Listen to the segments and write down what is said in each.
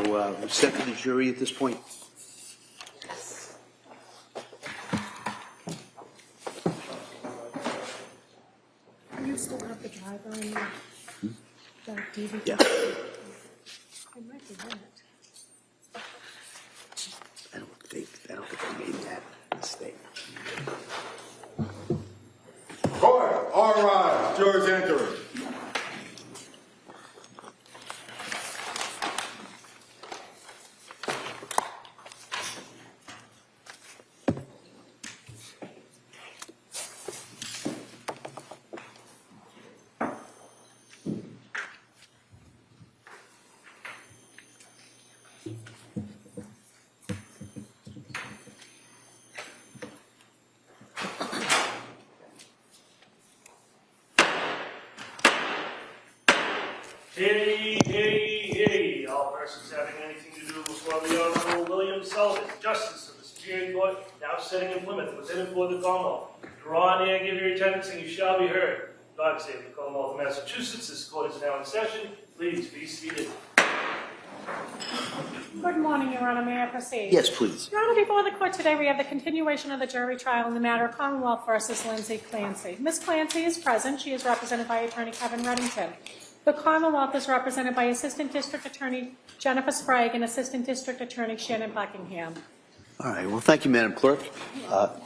we're set for the jury at this point. You still have the driver in the DVD? Yeah. It might be that. I don't think I made that mistake. Court, all rise. Jurors entering. Hey, all persons having anything to do before the Honorable William Sullivan, Justice of the Superior Court, now sitting in Plymouth, within and for the Commonwealth. Draw near, give your attendance, and you shall be heard. God save the Commonwealth of Massachusetts. This court is now in session. Please be seated. Good morning, Your Honor. May I proceed? Yes, please. Your Honor, before the court today, we have the continuation of the jury trial in the matter of Commonwealth versus Lindsay Clancy. Ms. Clancy is present. She is represented by Attorney Kevin Reddington. The Commonwealth is represented by Assistant District Attorney Jennifer Sprague and Assistant District Attorney Shannon Buckingham. All right. Well, thank you, Madam Clerk.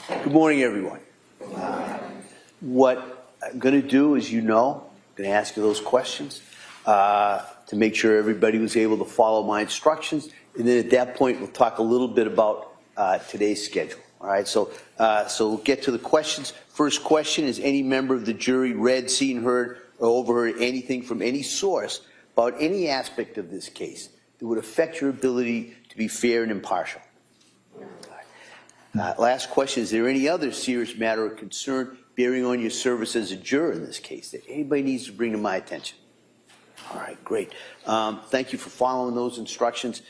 Good morning, everyone. What I'm going to do, as you know, I'm going to ask you those questions to make sure everybody was able to follow my instructions, and then at that point, we'll talk a little bit about today's schedule. All right. So we'll get to the questions. First question is: any member of the jury read, seen, heard, or overheard anything from any source about any aspect of this case that would affect your ability to be fair and impartial? Last question: is there any other serious matter or concern bearing on your service as a juror in this case that anybody needs to bring to my attention? All right, great. Thank you for following those instructions.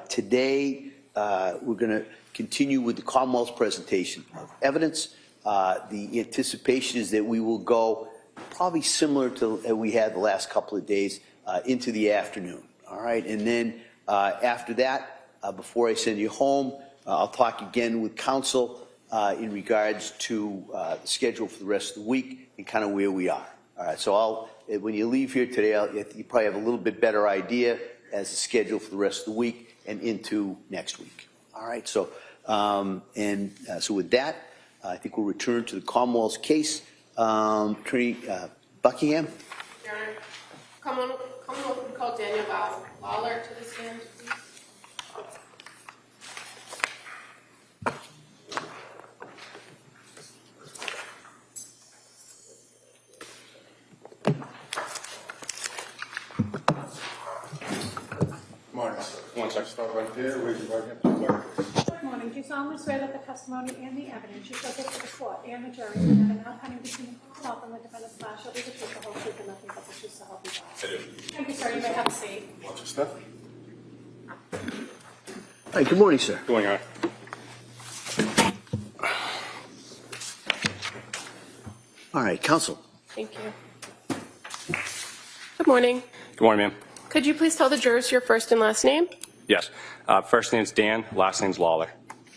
Today, we're going to continue with the Commonwealth's presentation of evidence. The anticipation is that we will go probably similar to what we had the last couple of days into the afternoon. All right, and then after that, before I send you home, I'll talk again with counsel in regards to the schedule for the rest of the week and kind of where we are. All right, so when you leave here today, you probably have a little bit better idea as the schedule for the rest of the week and into next week. All right, so so with that, I think we'll return to the Commonwealth's case. Attorney Buckingham. Your Honor, Commonwealth would call Daniel Lawler to the stand, please. Morning, sir. Once I start right there, raise your right hand to the clerk. Good morning. Do you solemnly swear that the testimony and the evidence you shall give to the court and the jury in the matter now pending between the Commonwealth and the defendant's class shall be the truth, the whole truth, and nothing but the truth, so help you God? I do. Thank you, sir. You may have a seat. Watch your step. Hi, good morning, sir. Good morning, Your Honor. All right, counsel. Thank you. Good morning. Good morning, ma'am. Could you please tell the jurors your first and last name? Yes. First name's Dan, last name's Lawler.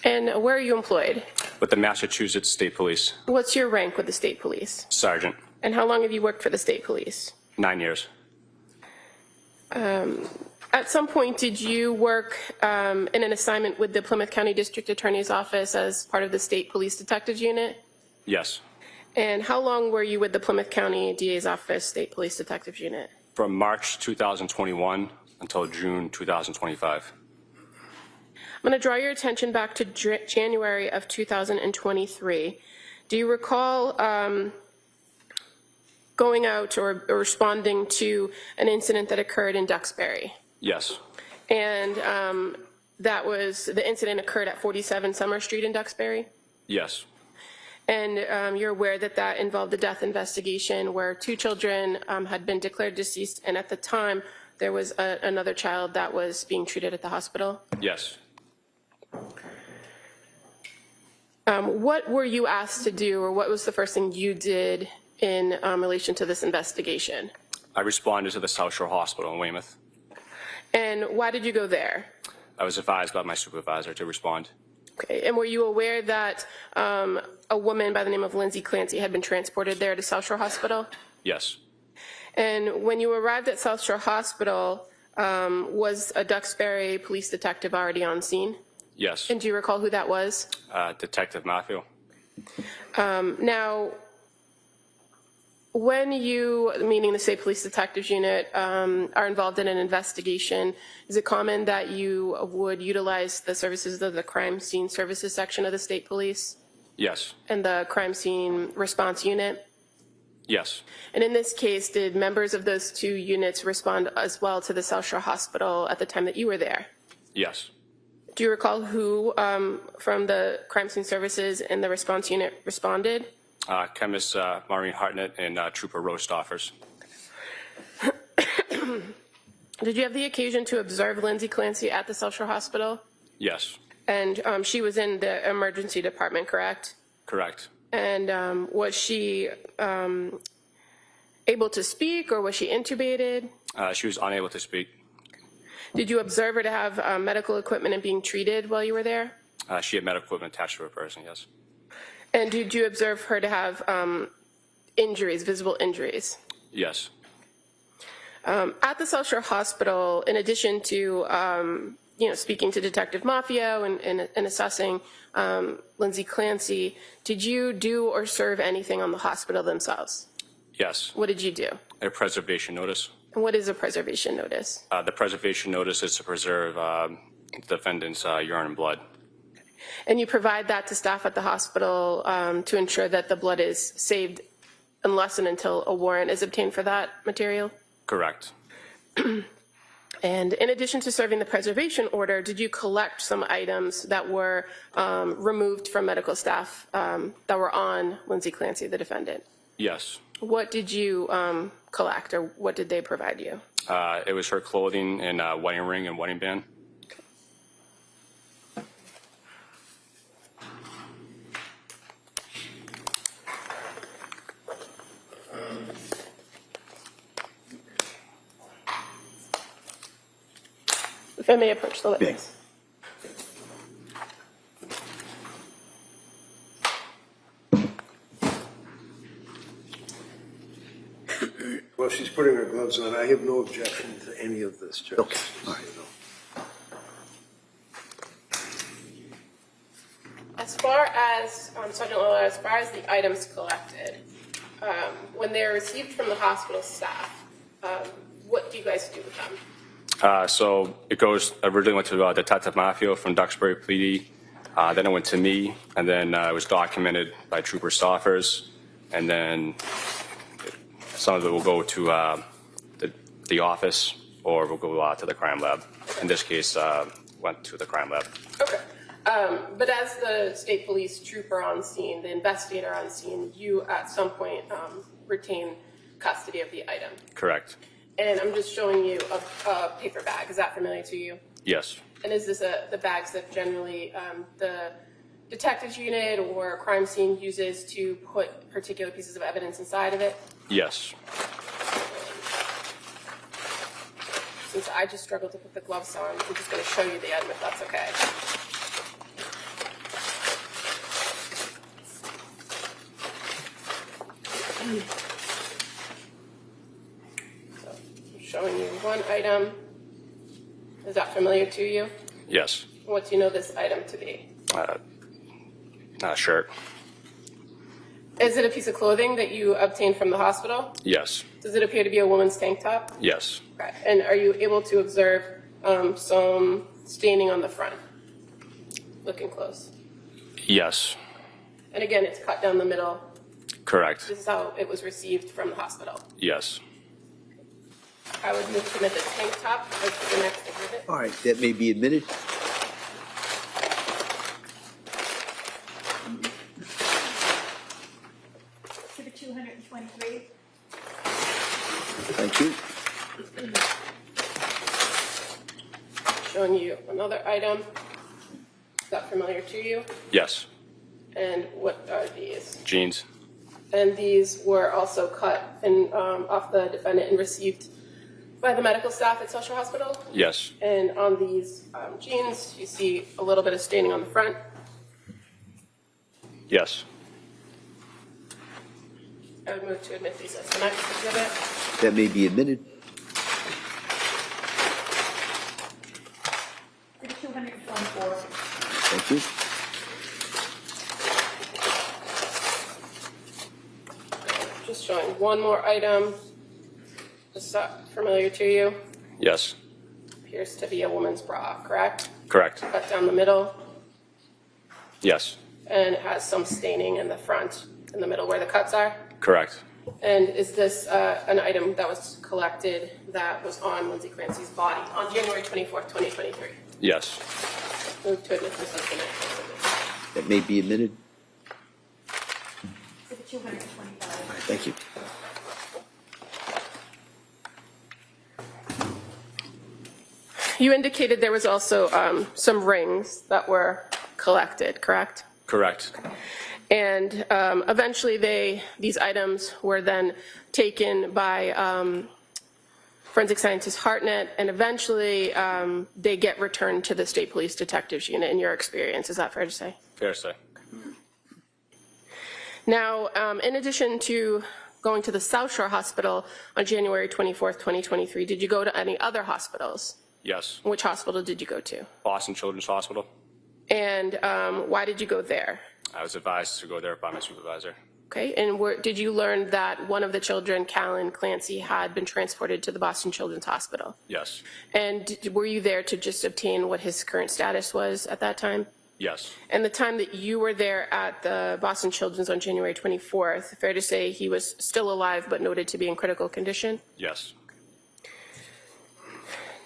And where are you employed? With the Massachusetts State Police. What's your rank with the state police? Sergeant. And how long have you worked for the state police? 9 years. At some point, did you work in an assignment with the Plymouth County District Attorney's Office as part of the State Police Detectives Unit? Yes. And how long were you with the Plymouth County DA's Office State Police Detectives Unit? From March 2021 until June 2025. I'm going to draw your attention back to January of 2023. Do you recall going out or responding to an incident that occurred in Duxbury? Yes. And the incident occurred at 47 Summer Street in Duxbury? Yes. And you're aware that that involved a death investigation where 2 children had been declared deceased, and at the time there was another child that was being treated at the hospital? Yes. What were you asked to do, or what was the first thing you did in relation to this investigation? I responded to the South Shore Hospital in Weymouth. And why did you go there? I was advised by my supervisor to respond. Okay. And were you aware that a woman by the name of Lindsay Clancy had been transported there to South Shore Hospital? Yes. And when you arrived at South Shore Hospital, was a Duxbury police detective already on scene? Yes. And do you recall who that was? Detective Matthew. Now, when you, meaning the State Police Detectives Unit, are involved in an investigation, is it common that you would utilize the services of the Crime Scene Services section of the State Police Yes. and the Crime Scene Response Unit? Yes. And in this case, did members of those two units respond as well to the South Shore Hospital at the time that you were there? Yes. Do you recall who from the Crime Scene Services and the response unit responded? Chemist Maureen Hartnett and Trooper Rose Stoffers. Did you have the occasion to observe Lindsay Clancy at the South Shore Hospital? Yes. And she was in the emergency department, correct? Correct. And was she able to speak, or was she intubated? She was unable to speak. Did you observe her to have medical equipment and being treated while you were there? She had medical equipment attached to her person, yes. And did you observe her to have injuries, visible injuries? Yes. At the South Shore Hospital, in addition to speaking to Detective Maffio and assessing Lindsay Clancy, did you do or serve anything on the hospital themselves? Yes. What did you do? A preservation notice. And what is a preservation notice? The preservation notice is to preserve the defendant's urine and blood. And you provide that to staff at the hospital to ensure that the blood is saved unless and until a warrant is obtained for that material? Correct. And in addition to serving the preservation order, did you collect some items that were removed from medical staff that were on Lindsay Clancy, the defendant? Yes. What did you collect, or what did they provide you? It was her clothing and wedding ring and wedding band. If I may approach the witness. Well, she's putting her gloves on. I have no objection to any of this, Judge. Okay, all right. As far as, Sergeant Lola, as far as the items collected, when they're received from the hospital staff, what do you guys do with them? So it goes, originally went to Detective Maffio from Duxbury PD, then it went to me, and then it was documented by Trooper Stoffers, and then some of it will go to the office, or will go to the crime lab. In this case, went to the crime lab. Okay. But as the state police trooper on scene, the investigator on scene, you at some point retain custody of the item. Correct. And I'm just showing you a paper bag. Is that familiar to you? Yes. And is this the bags that generally the detectives unit or crime scene uses to put particular pieces of evidence inside of it? Yes. Since I just struggled to put the gloves on, I'm just going to show you the item if that's okay. So I'm showing you one item. Is that familiar to you? Yes. What do you know this item to be? Shirt. Is it a piece of clothing that you obtained from the hospital? Yes. Does it appear to be a woman's tank top? Yes. Okay. And are you able to observe some staining on the front? Looking close. Yes. And again, it's cut down the middle. Correct. This is how it was received from the hospital. Yes. I would move to admit the tank top as the next exhibit. All right, that may be admitted. Exhibit 223. Thank you. Showing you another item. Is that familiar to you? Yes. And what are these? Jeans. And these were also cut off the defendant and received by the medical staff at Social Hospital. Yes. And on these jeans, you see a little bit of staining on the front. Yes. I would move to admit these as the next exhibit. That may be admitted. For 224. Thank you. Just showing one more item. Is that familiar to you? Yes. Appears to be a woman's bra, correct? Correct. Cut down the middle, Yes. and it has some staining in the front, in the middle where the cuts are. Correct. And is this an item that was collected that was on Lindsay Clancy's body on January 24th, 2023? Yes. Move to admit this as the next exhibit. That may be admitted. For 225. Thank you. You indicated there was also some rings that were collected, correct? Correct. And eventually these items were then taken by forensic scientist Hartnett, and eventually they get returned to the State Police Detectives Unit in your experience. Is that fair to say? Fair to say. Now, in addition to going to the South Shore Hospital on January 24th, 2023, did you go to any other hospitals? Yes. Which hospital did you go to? Boston Children's Hospital. And why did you go there? I was advised to go there by my supervisor. Okay, and did you learn that one of the children, Callan Clancy, had been transported to the Boston Children's Hospital? Yes. And were you there to just obtain what his current status was at that time? Yes. And the time that you were there at the Boston Children's on January 24th, fair to say he was still alive but noted to be in critical condition? Yes.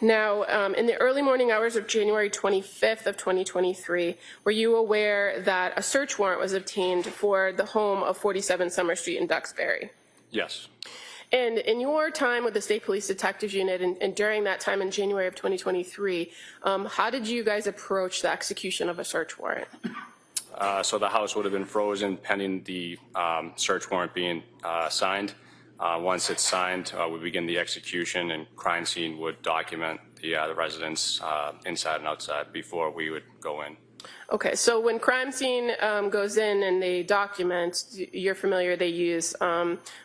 Now, in the early morning hours of January 25th of 2023, were you aware that a search warrant was obtained for the home of 47 Summer Street in Duxbury? Yes. And in your time with the State Police Detectives Unit and during that time in January of 2023, how did you guys approach the execution of a search warrant? So the house would have been frozen pending the search warrant being signed. Once it's signed, we begin the execution, and crime scene would document the residents inside and outside before we would go in. Okay, so when crime scene goes in and they document, you're familiar, they use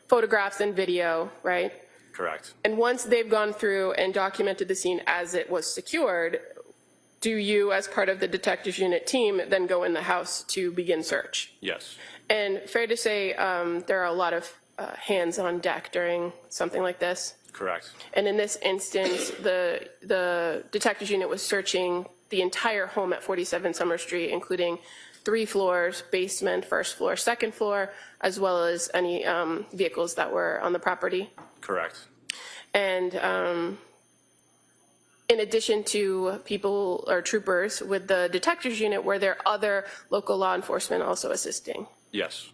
photographs and video, right? Correct. And once they've gone through and documented the scene as it was secured, do you, as part of the detectives unit team, then go in the house to begin search? Yes. And fair to say there are a lot of hands on deck during something like this? Correct. And in this instance, the detectives unit was searching the entire home at 47 Summer Street, including 3 floors, basement, first floor, second floor, as well as any vehicles that were on the property. Correct. And in addition to people or troopers with the detectives unit, were there other local law enforcement also assisting? Yes.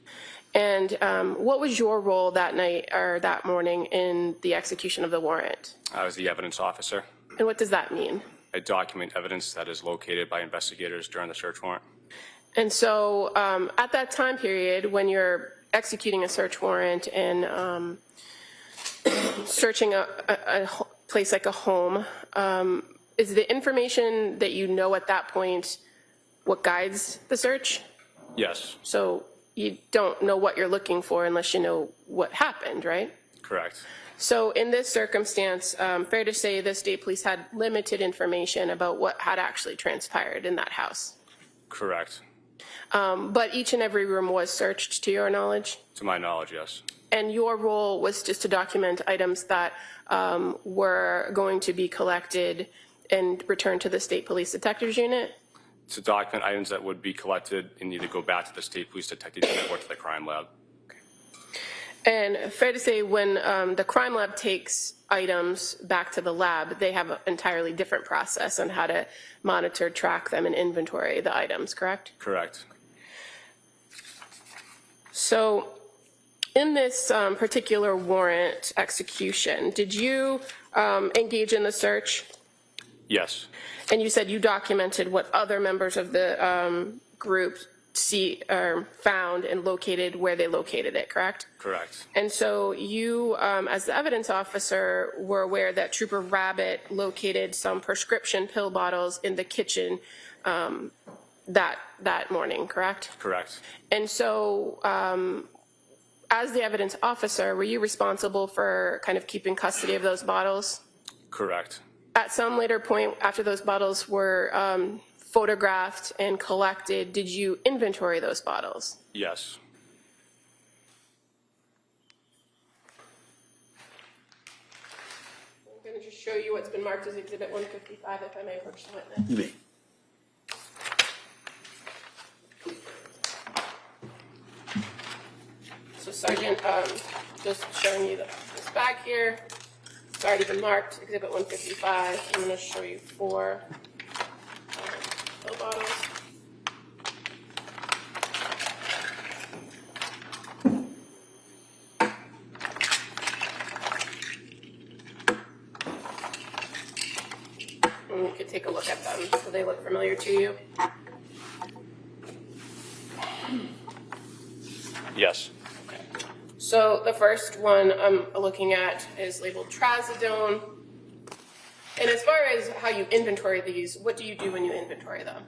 And what was your role that night or that morning in the execution of the warrant? I was the evidence officer. And what does that mean? I document evidence that is located by investigators during the search warrant. And so at that time period, when you're executing a search warrant and searching a place like a home, is the information that you know at that point what guides the search? Yes. So you don't know what you're looking for unless you know what happened, right? Correct. So in this circumstance, fair to say the state police had limited information about what had actually transpired in that house. Correct. But each and every room was searched, to your knowledge? To my knowledge, yes. And your role was just to document items that were going to be collected and returned to the State Police Detectives Unit? To document items that would be collected and either go back to the State Police Detective Unit or to the crime lab. And fair to say when the crime lab takes items back to the lab, they have an entirely different process on how to monitor, track them, and inventory the items, correct? Correct. So in this particular warrant execution, did you engage in the search? Yes. And you said you documented what other members of the group found and located where they located it, correct? Correct. And so you, as the evidence officer, were aware that Trooper Rabbit located some prescription pill bottles in the kitchen that morning, correct? Correct. And so, as the evidence officer, were you responsible for kind of keeping custody of those bottles? Correct. At some later point, after those bottles were photographed and collected, did you inventory those bottles? Yes. I'm going to just show you what's been marked as Exhibit 155, if I may approach the witness. You may. So Sergeant, just showing you this bag here. It's already been marked, Exhibit 155. I'm going to show you 4 pill bottles. And you could take a look at them. So they look familiar to you? Yes. So the first one I'm looking at is labeled trazodone. And as far as how you inventory these, what do you do when you inventory them?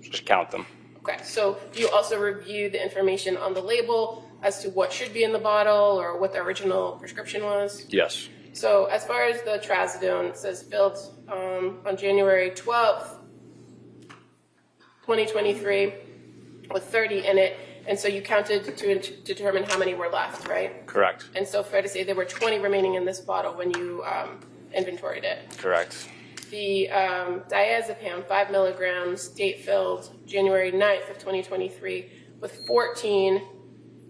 Just count them. Okay, so do you also review the information on the label as to what should be in the bottle or what the original prescription was? Yes. So as far as the trazodone, it says filled on January 12th, 2023 with 30 in it. And so you counted to determine how many were left, right? Correct. And so fair to say there were 20 remaining in this bottle when you inventoried it. Correct. The diazepam, 5 milligrams, date filled January 9th of 2023 with 14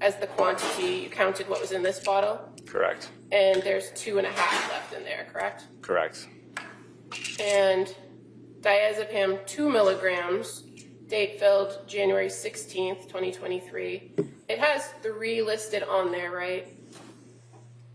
as the quantity. You counted what was in this bottle. Correct. And there's 2.5 left in there, correct? Correct. And diazepam, 2 milligrams, date filled January 16th, 2023. It has 3 listed on there, right?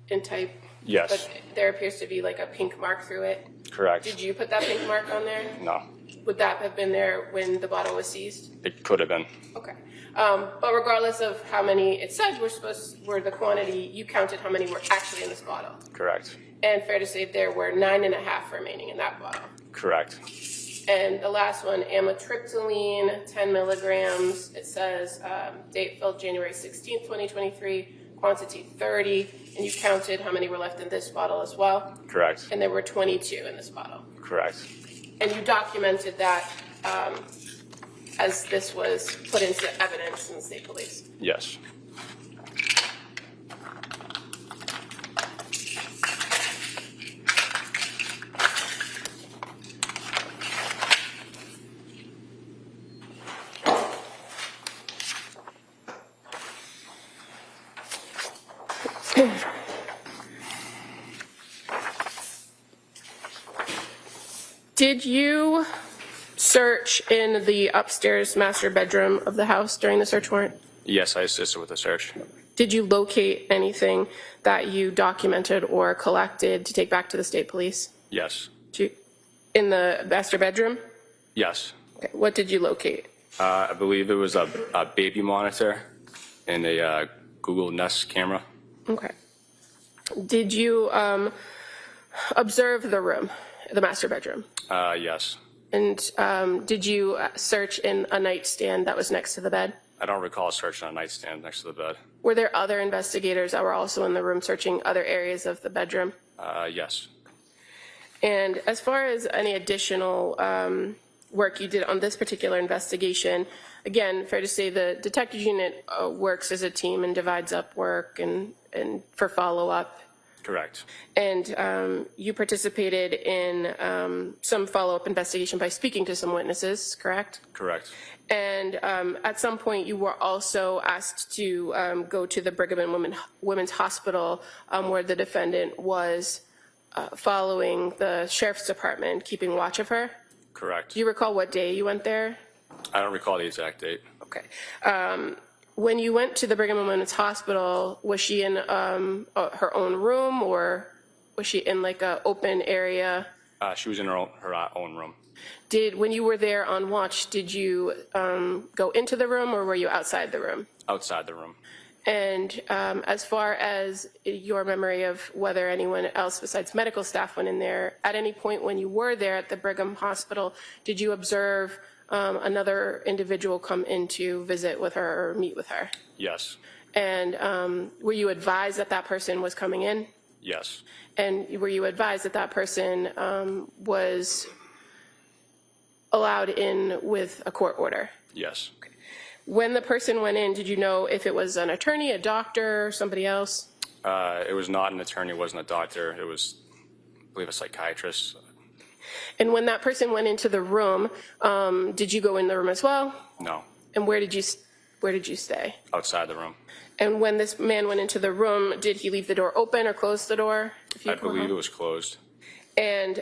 In type? Yes. But there appears to be like a pink mark through it. Correct. Did you put that pink mark on there? No. Would that have been there when the bottle was seized? It could have been. Okay. But regardless of how many it said were the quantity, you counted how many were actually in this bottle. Correct. And fair to say there were 9.5 remaining in that bottle. Correct. And the last one, amitriptyline, 10 milligrams. It says date filled January 16th, 2023, quantity 30. And you counted how many were left in this bottle as well. Correct. And there were 22 in this bottle. Correct. And you documented that as this was put into evidence in the state police. Yes. Did you search in the upstairs master bedroom of the house during the search warrant? Yes, I assisted with the search. Did you locate anything that you documented or collected to take back to the state police? Yes. In the master bedroom? Yes. Okay. What did you locate? I believe it was a baby monitor and a Google Nest camera. Okay. Did you observe the room, the master bedroom? Yes. And did you search in a nightstand that was next to the bed? I don't recall searching a nightstand next to the bed. Were there other investigators that were also in the room searching other areas of the bedroom? Yes. And as far as any additional work you did on this particular investigation, again, fair to say the detective unit works as a team and divides up work and for follow-up. Correct. And you participated in some follow-up investigation by speaking to some witnesses, correct? Correct. And at some point, you were also asked to go to the Brigham and Women's Hospital where the defendant was following the sheriff's department, keeping watch of her. Correct. Do you recall what day you went there? I don't recall the exact date. Okay. When you went to the Brigham and Women's Hospital, was she in her own room, or was she in like a open area She was in her own room. When you were there on watch, did you go into the room or were you outside the room? Outside the room. And as far as your memory of whether anyone else besides medical staff went in there, at any point when you were there at the Brigham Hospital, did you observe another individual come in to visit with her or meet with her? Yes. And were you advised that that person was coming in? Yes. And were you advised that that person was allowed in with a court order? Yes. When the person went in, did you know if it was an attorney, a doctor, somebody else? It was not an attorney, it wasn't a doctor. It was, I believe, a psychiatrist. And when that person went into the room, did you go in the room as well? No. And where did you stay? Outside the room. And when this man went into the room, did he leave the door open or close the door? I believe it was closed. And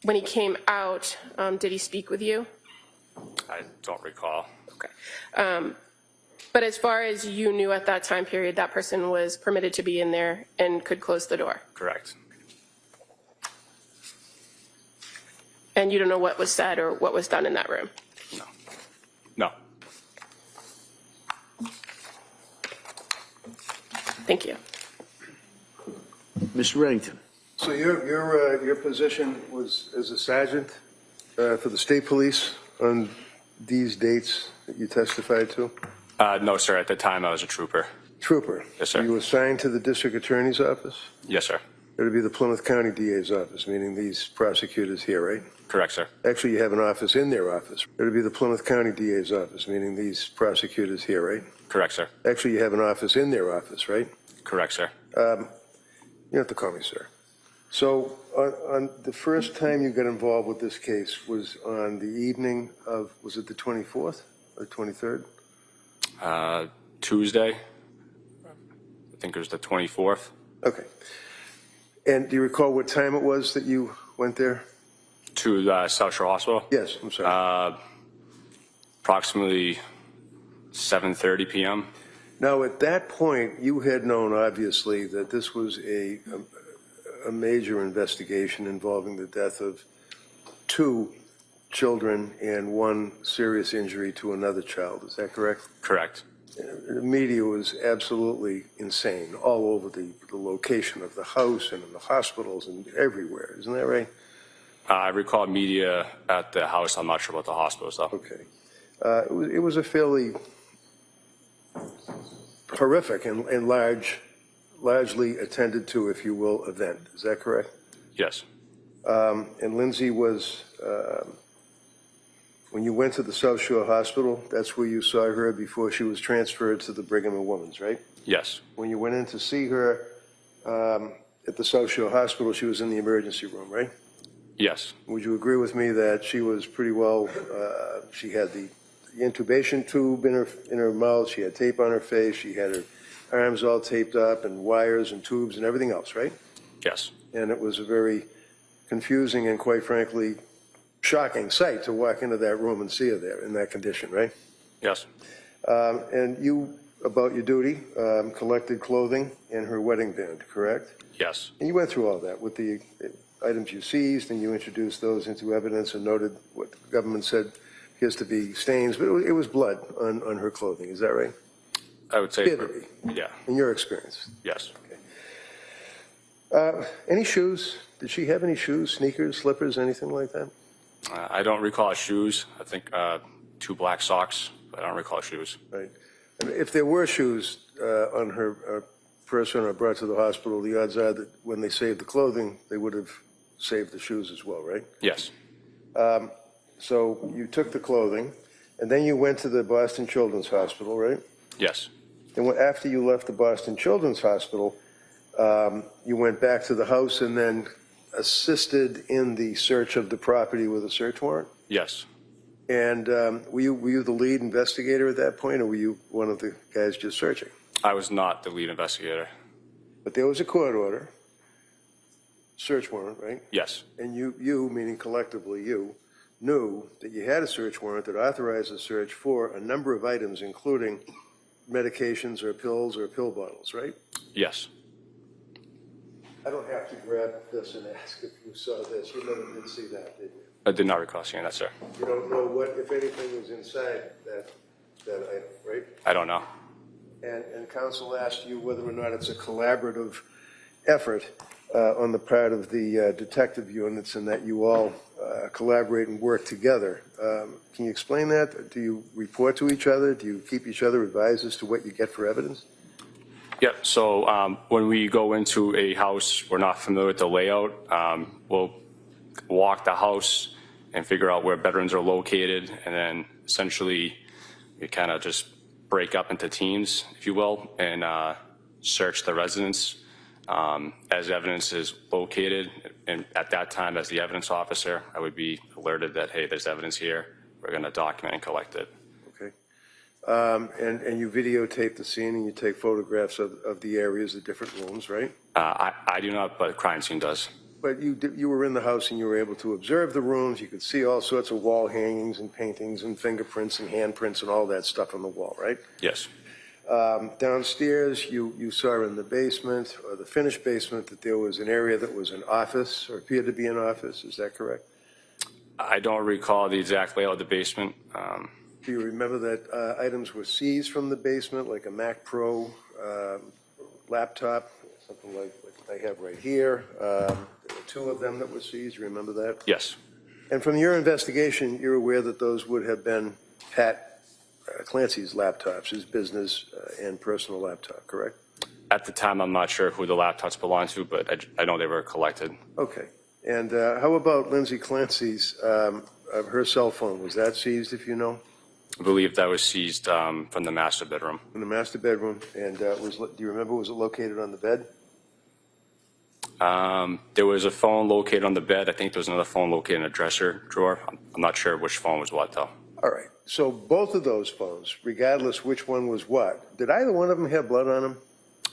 when he came out, did he speak with you? I don't recall. Okay. But as far as you knew at that time period, that person was permitted to be in there and could close the door? Correct. And you don't know what was said or what was done in that room? No. No. Thank you. Mr. Reddington. So your position was as a sergeant for the state police on these dates that you testified to? No, sir. At the time, I was a trooper. Trooper. Yes, sir. You were assigned to the district attorney's office? Yes, sir. It would be the Plymouth County DA's office, meaning these prosecutors here, right? Correct, sir. Actually, you have an office in their office. It would be the Plymouth County DA's office, meaning these prosecutors here, right? Correct, sir. Actually, you have an office in their office, right? Correct, sir. You don't have to call me sir. So on the first time you got involved with this case was on the evening of, was it the 24th or the 23rd? Tuesday. I think it was the 24th. Okay. And do you recall what time it was that you went there? To South Shore Hospital. Yes, I'm sorry. Approximately 7:30 p.m. Now, at that point, you had known, obviously, that this was a major investigation involving the death of 2 children and 1 serious injury to another child. Is that correct? Correct. The media was absolutely insane all over the location of the house and in the hospitals and everywhere. Isn't that right? I recall media at the house. I'm not sure about the hospital stuff. Okay. It was a fairly horrific and largely attended to, if you will, event. Is that correct? Yes. And Lindsay was, when you went to the South Shore Hospital, that's where you saw her before she was transferred to the Brigham and Women's, right? Yes. When you went in to see her at the South Shore Hospital, she was in the emergency room, right? Yes. Would you agree with me that she was pretty well, she had the intubation tube in her mouth, she had tape on her face, she had her arms all taped up and wires and tubes and everything else, right? Yes. And it was a very confusing and, quite frankly, shocking sight to walk into that room and see her there in that condition, right? Yes. And you, about your duty, collected clothing and her wedding band, correct? Yes. And you went through all that with the items you seized, and you introduced those into evidence and noted what the government said appears to be stains, but it was blood on her clothing. Is that right? I would say. Appeared to be, Yeah. in your experience. Yes. Any shoes? Did she have any shoes, sneakers, slippers, anything like that? I don't recall shoes. I think 2 black socks, but I don't recall shoes. Right. And if there were shoes on her person or brought to the hospital, the odds are that when they saved the clothing, they would have saved the shoes as well, right? Yes. So you took the clothing, and then you went to the Boston Children's Hospital, right? Yes. And after you left the Boston Children's Hospital, you went back to the house and then assisted in the search of the property with a search warrant? Yes. And were you the lead investigator at that point, or were you one of the guys just searching? I was not the lead investigator. But there was a court order, search warrant, right? Yes. And you, meaning collectively you, knew that you had a search warrant that authorized a search for a number of items, including medications or pills or pill bottles, right? Yes. I don't have to grab this and ask if you saw this. You never did see that, did you? I did not recall seeing that, sir. You don't know what, if anything, was inside that item, right? I don't know. And counsel asked you whether or not it's a collaborative effort on the part of the detective units and that you all collaborate and work together. Can you explain that? Do you report to each other? Do you keep each other advised as to what you get for evidence? Yeah, so when we go into a house, we're not familiar with the layout. We'll walk the house and figure out where bedrooms are located, and then essentially we kind of just break up into teams, if you will, and search the residence as evidence is located. And at that time, as the evidence officer, I would be alerted that, hey, there's evidence here. We're going to document and collect it. Okay. And you videotape the scene and you take photographs of the areas, the different rooms, right? I do not, but crime scene does. But you were in the house and you were able to observe the rooms. You could see all sorts of wall hangings and paintings and fingerprints and handprints and all that stuff on the wall, right? Yes. Downstairs, you saw in the basement or the finished basement that there was an area that was an office or appeared to be an office. Is that correct? I don't recall the exact layout of the basement. Do you remember that items were seized from the basement, like a Mac Pro laptop, something like I have right here? There were two of them that were seized. You remember that? Yes. And from your investigation, you're aware that those would have been Pat Clancy's laptops, his business and personal laptop, correct? At the time, I'm not sure who the laptops belong to, but I know they were collected. Okay. And how about Lindsay Clancy's, her cell phone? Was that seized, if you know? I believe that was seized from the master bedroom. From the master bedroom. And do you remember, was it located on the bed? There was a phone located on the bed. I think there was another phone located in a dresser drawer. I'm not sure which phone was what, though. All right. So both of those phones, regardless which one was what, did either one of them have blood on them?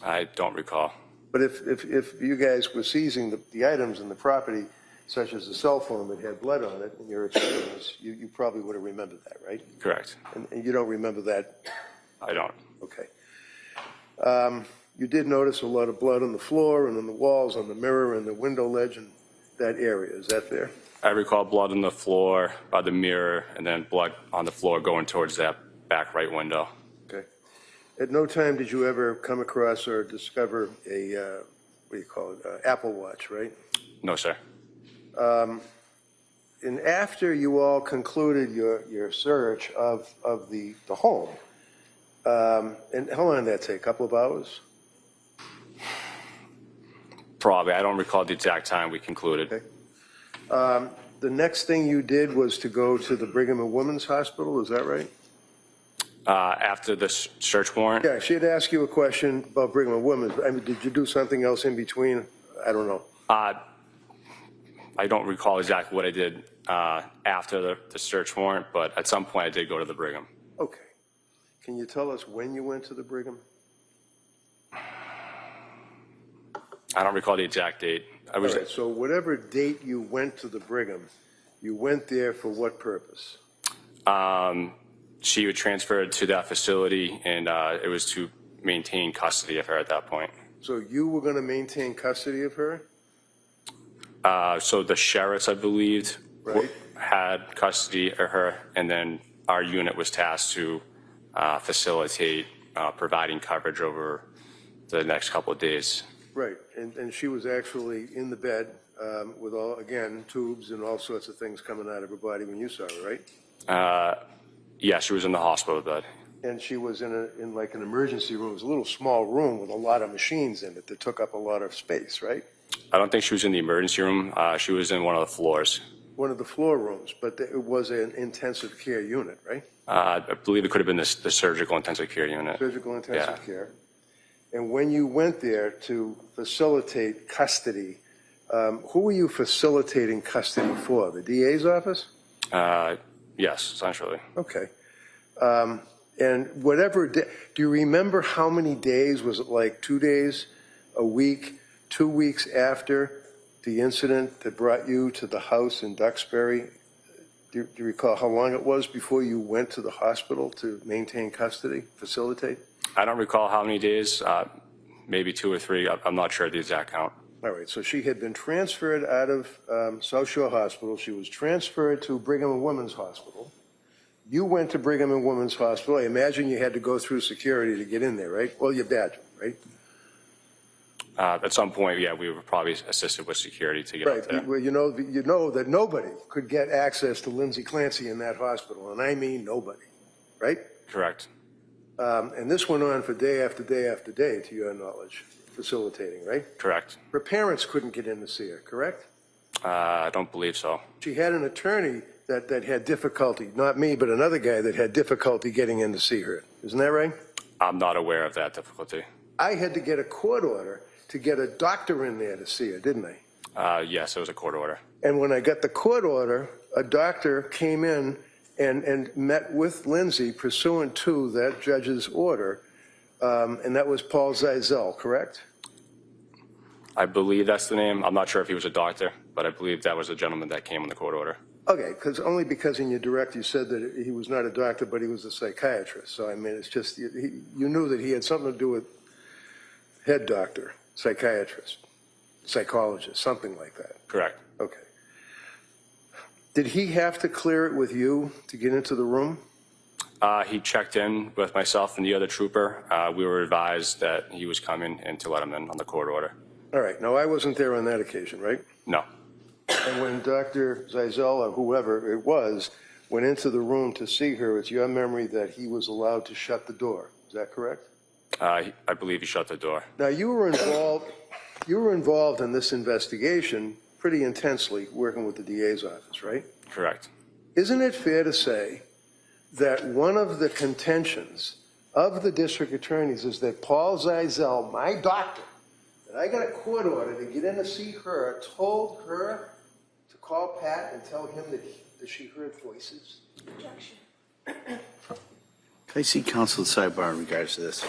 I don't recall. But if you guys were seizing the items in the property, such as a cell phone that had blood on it, in your experience, you probably would have remembered that, right? Correct. And you don't remember that? I don't. Okay. You did notice a lot of blood on the floor and on the walls, on the mirror and the window ledge and that area. Is that fair? I recall blood on the floor by the mirror and then blood on the floor going towards that back right window. Okay. At no time did you ever come across or discover a, what do you call it, Apple Watch, right? No, sir. And after you all concluded your search of the home, and how long did that take? A couple of hours? Probably. I don't recall the exact time we concluded. Okay. The next thing you did was to go to the Brigham and Women's Hospital, is that right? After the search warrant? Yeah, she had asked you a question about Brigham and Women's. I mean, did you do something else in between? I don't know. I don't recall exactly what I did after the search warrant, but at some point I did go to the Brigham. Okay. Can you tell us when you went to the Brigham? I don't recall the exact date. All right, so whatever date you went to the Brigham, you went there for what purpose? She was transferred to that facility, and it was to maintain custody of her at that point. So you were going to maintain custody of her? So the sheriffs, I believed, Right. had custody of her, and then our unit was tasked to facilitate providing coverage over the next couple of days. Right, and she was actually in the bed with all, again, tubes and all sorts of things coming out of her body when you saw her, right? Yeah, she was in the hospital bed. And she was in like an emergency room. It was a little small room with a lot of machines in it that took up a lot of space, right? I don't think she was in the emergency room. She was in one of the floors. One of the floor rooms, but it was an intensive care unit, right? I believe it could have been the surgical intensive care unit. Surgical intensive Yeah. care. And when you went there to facilitate custody, who were you facilitating custody for? The DA's office? Yes, essentially. Okay. And whatever, do you remember how many days? Was it like 2 days, a week, 2 weeks after the incident that brought you to the house in Duxbury? Do you recall how long it was before you went to the hospital to maintain custody, facilitate? I don't recall how many days, maybe 2 or 3. I'm not sure the exact count. All right, so she had been transferred out of South Shore Hospital. She was transferred to Brigham and Women's Hospital. You went to Brigham and Women's Hospital. I imagine you had to go through security to get in there, right? Well, your badge, right? At some point, yeah, we were probably assisted with security to get Right. up there. Well, you know that nobody could get access to Lindsay Clancy in that hospital, and I mean nobody, right? Correct. And this went on for day after day after day, to your knowledge, facilitating, right? Correct. Her parents couldn't get in to see her, correct? I don't believe so. She had an attorney that had difficulty, not me, but another guy that had difficulty getting in to see her. Isn't that right? I'm not aware of that difficulty. I had to get a court order to get a doctor in there to see her, didn't I? Yes, it was a court order. And when I got the court order, a doctor came in and met with Lindsay pursuant to that judge's order, and that was Paul Zeisel, correct? I believe that's the name. I'm not sure if he was a doctor, but I believe that was the gentleman that came on the court order. Okay, only because in your direct you said that he was not a doctor, but he was a psychiatrist. So, I mean, it's just, you knew that he had something to do with head doctor, psychiatrist, psychologist, something like that. Correct. Okay. Did he have to clear it with you to get into the room? He checked in with myself and the other trooper. We were advised that he was coming and to let him in on the court order. All right. Now, I wasn't there on that occasion, right? No. And when Dr. Zeisel, or whoever it was, went into the room to see her, it's your memory that he was allowed to shut the door. Is that correct? I believe he shut the door. Now, you were involved in this investigation pretty intensely, working with the DA's office, right? Correct. Isn't it fair to say that one of the contentions of the district attorneys is that Paul Zeisel, my doctor, that I got a court order to get in to see her, told her to call Pat and tell him that she heard voices? Objection. Can I see counsel sidebar in regards to this?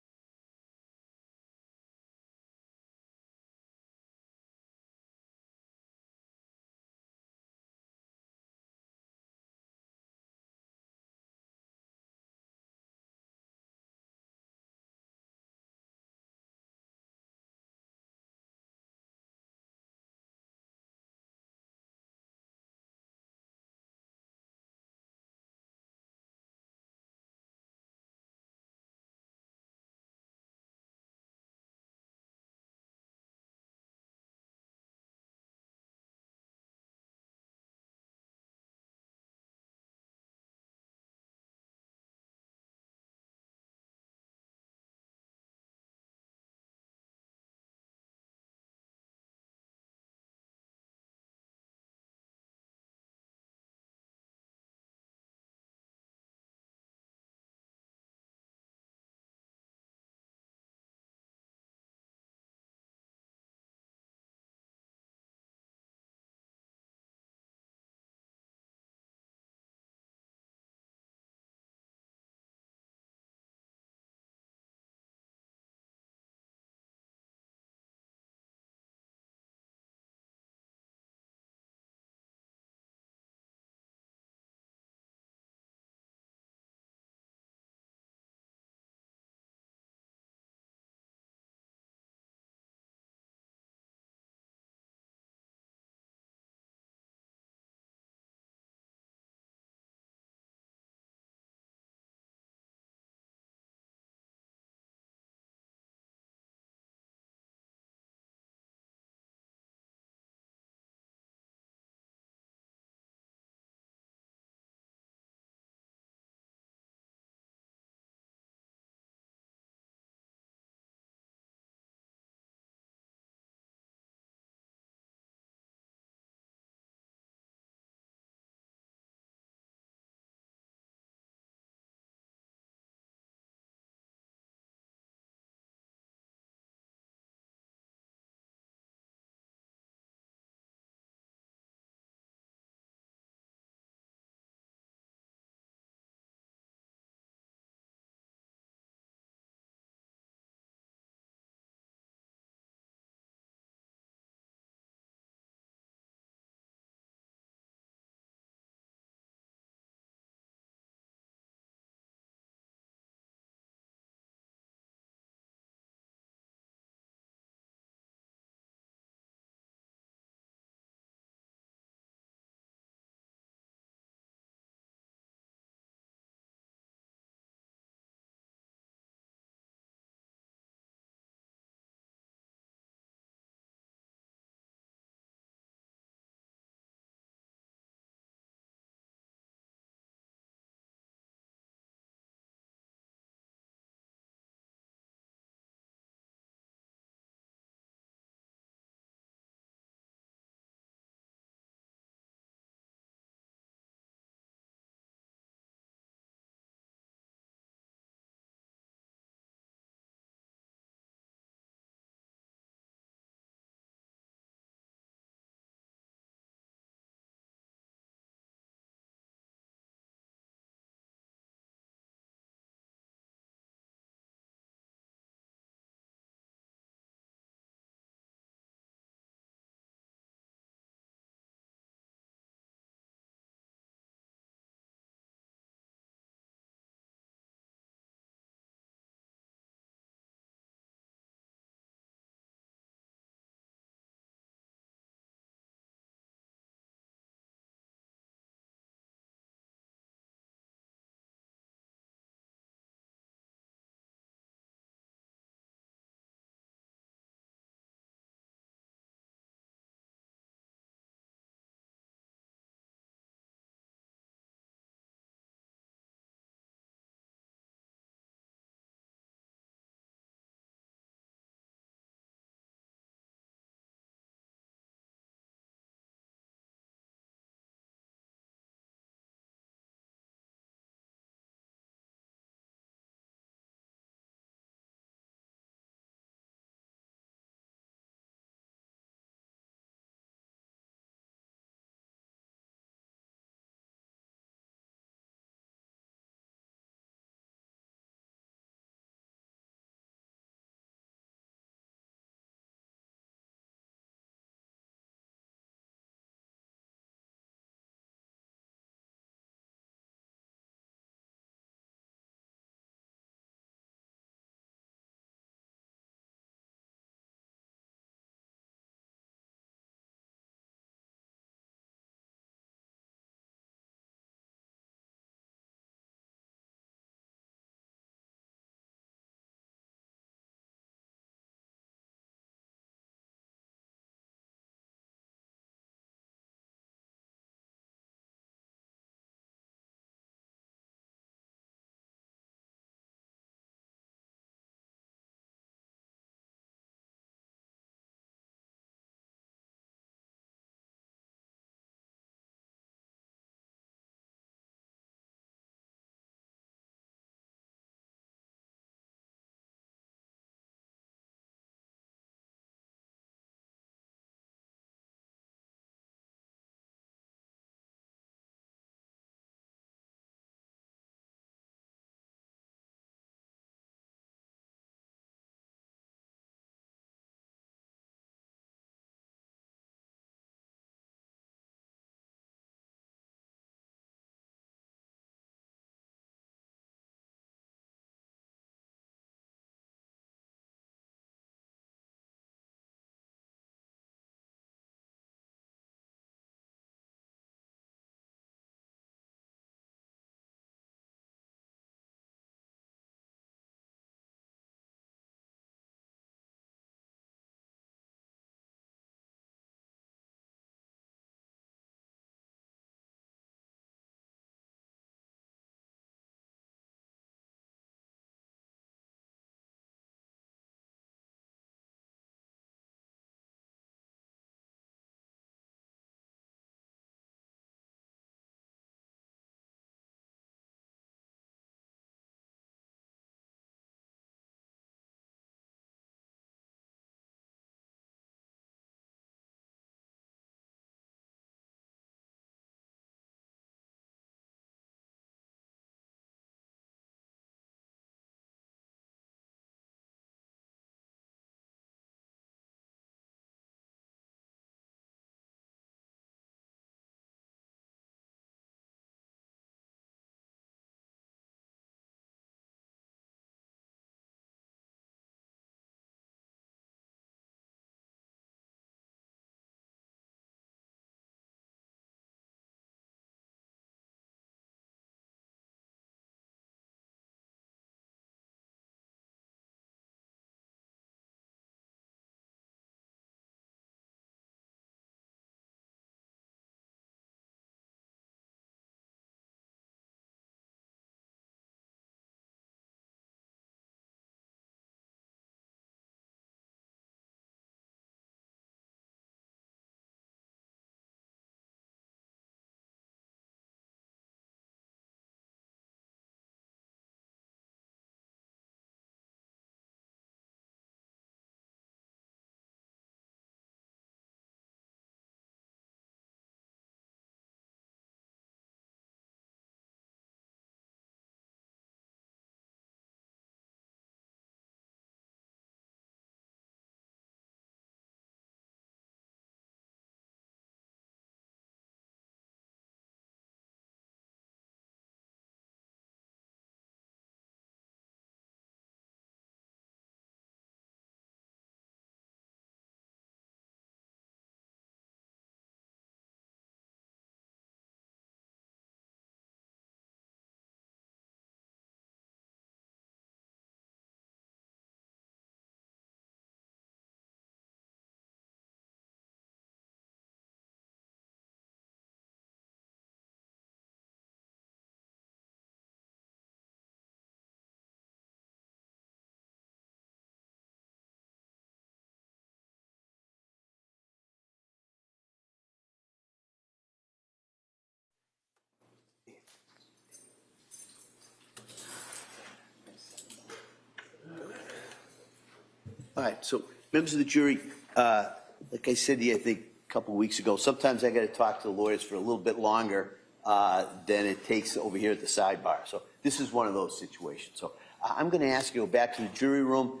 All right, so members of the jury, like I said to you, I think a couple of weeks ago, sometimes I got to talk to the lawyers for a little bit longer than it takes over here at the sidebar. So this is one of those situations. So I'm going to ask you to go back to the jury room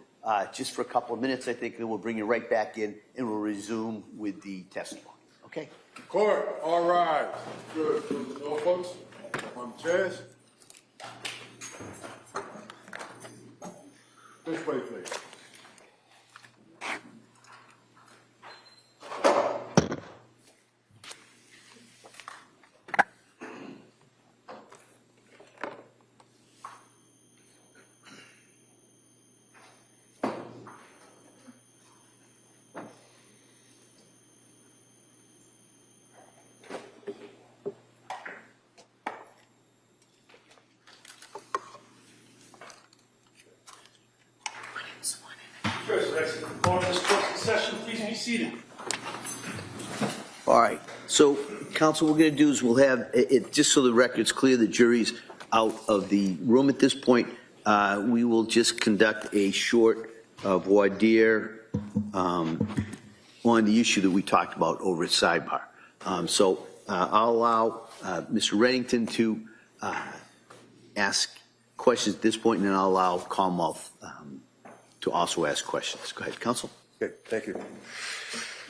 just for a couple of minutes, I think, and we'll bring you right back in and we'll resume with the testimony. Okay? Court, all rise. Good. No folks on the chairs. This way, please. First, exit the court. This court's in session. Please be seated. All right. So, counsel, what we're going to do is we'll have it just so the record's clear. The jury's out of the room at this point. We will just conduct a short voir dire on the issue that we talked about over at sidebar. So I'll allow Mr. Reddington to ask questions at this point, and then I'll allow Commonwealth to also ask questions. Go ahead, counsel. Okay, thank you.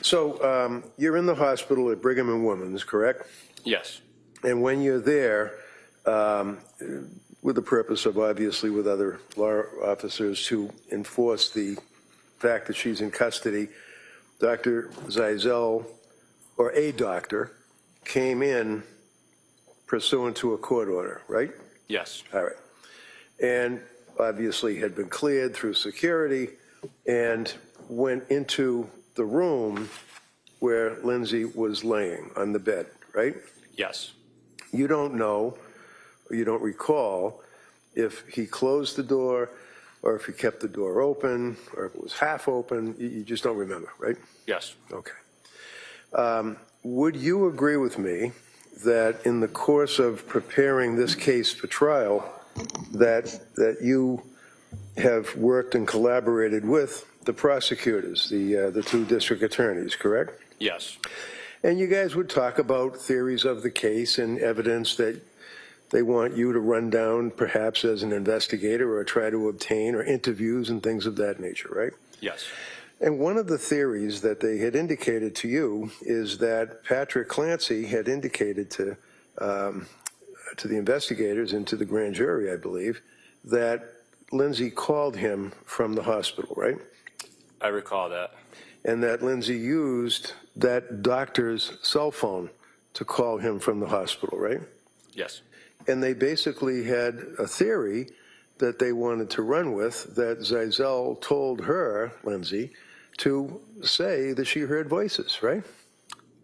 So you're in the hospital at Brigham and Women's, correct? Yes. And when you're there, with the purpose of obviously with other law officers to enforce the fact that she's in custody, Dr. Zeisel, or a doctor, came in pursuant to a court order, right? Yes. All right. And obviously had been cleared through security and went into the room where Lindsay was laying on the bed, right? Yes. You don't know, or you don't recall if he closed the door or if he kept the door open or if it was half open. You just don't remember, right? Yes. Okay. Would you agree with me that in the course of preparing this case for trial that you have worked and collaborated with the prosecutors, the two district attorneys, correct? Yes. And you guys would talk about theories of the case and evidence that they want you to run down perhaps as an investigator or try to obtain, or interviews and things of that nature, right? Yes. And one of the theories that they had indicated to you is that Patrick Clancy had indicated to the investigators and to the grand jury, I believe, that Lindsay called him from the hospital, right? I recall that. And that Lindsay used that doctor's cell phone to call him from the hospital, right? Yes. And they basically had a theory that they wanted to run with, that Zeisel told her, Lindsay, to say that she heard voices, right?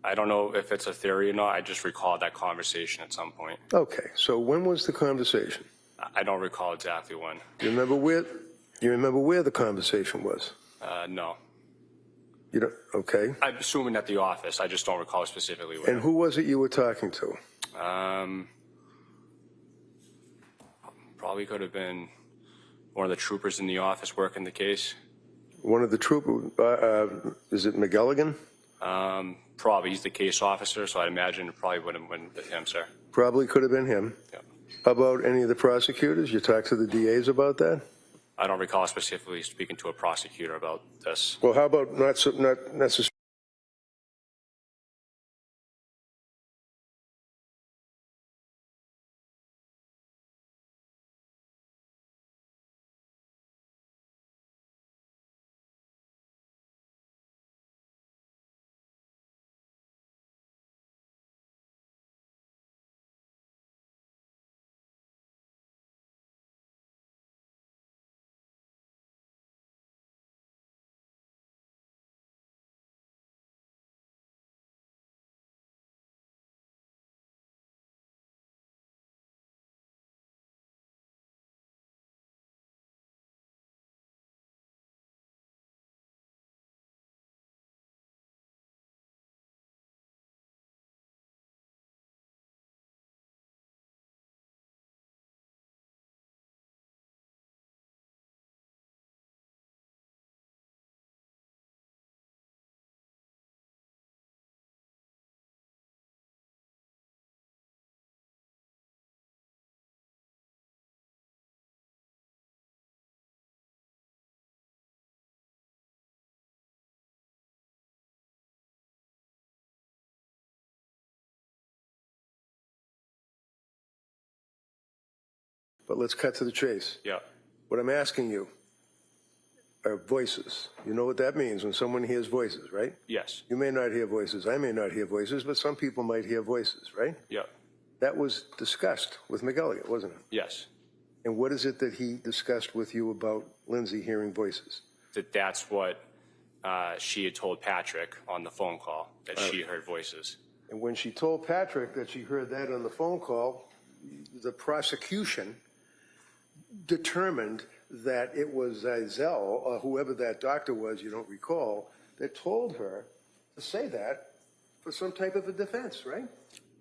I don't know if it's a theory or not. I just recall that conversation at some point. Okay, so when was the conversation? I don't recall exactly when. Do you remember where the conversation was? No. You don't, okay. I'm assuming at the office. I just don't recall specifically when. And who was it you were talking to? Probably could have been one of the troopers in the office working the case. One of the troopers, is it McGilligan? Probably. He's the case officer, so I'd imagine it probably would have been him, sir. Probably could have been him. Yeah. How about any of the prosecutors? You talked to the DAs about that? I don't recall specifically speaking to a prosecutor about this. Well, how about not necessarily but let's cut to the chase. Yeah. What I'm asking you are voices. You know what that means when someone hears voices, right? Yes. You may not hear voices, I may not hear voices, but some people might hear voices, right? Yeah. That was discussed with McElligott, wasn't it? Yes. And what is it that he discussed with you about Lindsay hearing voices? That's what she had told Patrick on the phone call, that she heard voices. And when she told Patrick that she heard that on the phone call, the prosecution determined that it was Zell, or whoever that doctor was, you don't recall, that told her to say that for some type of a defense, right?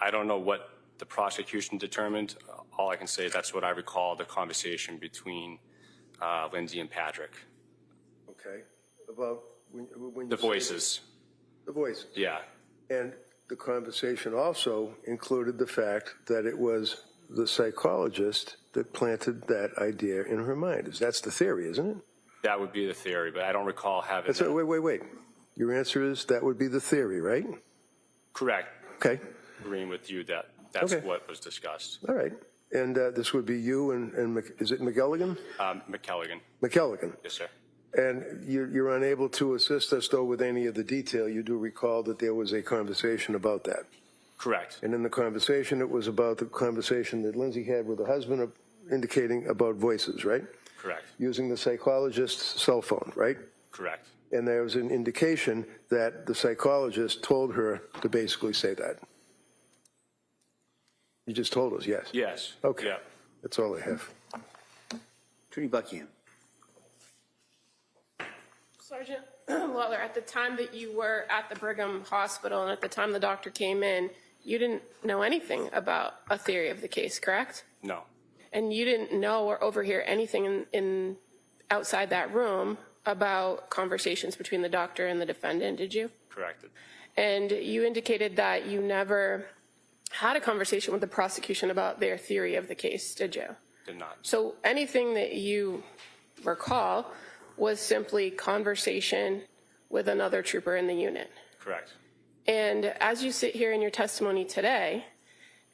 I don't know what the prosecution determined. All I can say is that's what I recall, the conversation between Lindsay and Patrick. Okay. About when The you say voices. the voices. Yeah. And the conversation also included the fact that it was the psychologist that planted that idea in her mind. That's the theory, isn't it? That would be the theory, but I don't recall having That's that. wait. Your answer is that would be the theory, right? Correct. Okay. Agreeing with you that that's Okay. what was discussed. All right. And this would be you and is it McElligott? McElligott. McElligott. Yes, sir. And you're unable to assist us, though, with any of the detail. You do recall that there was a conversation about that. Correct. And in the conversation, it was about the conversation that Lindsay had with her husband indicating about voices, right? Correct. Using the psychologist's cell phone, right? Correct. And there was an indication that the psychologist told her to basically say that. You just told us, yes? Yes. Okay. Yeah. That's all I have. Attorney Buckingham. Sergeant Lawler, at the time that you were at the Brigham Hospital and at the time the doctor came in, you didn't know anything about a theory of the case, correct? No. And you didn't know or overhear anything in outside that room about conversations between the doctor and the defendant, did you? Correct. And you indicated that you never had a conversation with the prosecution about their theory of the case, did you? Did not. So anything that you recall was simply conversation with another trooper in the unit. Correct. And as you sit here in your testimony today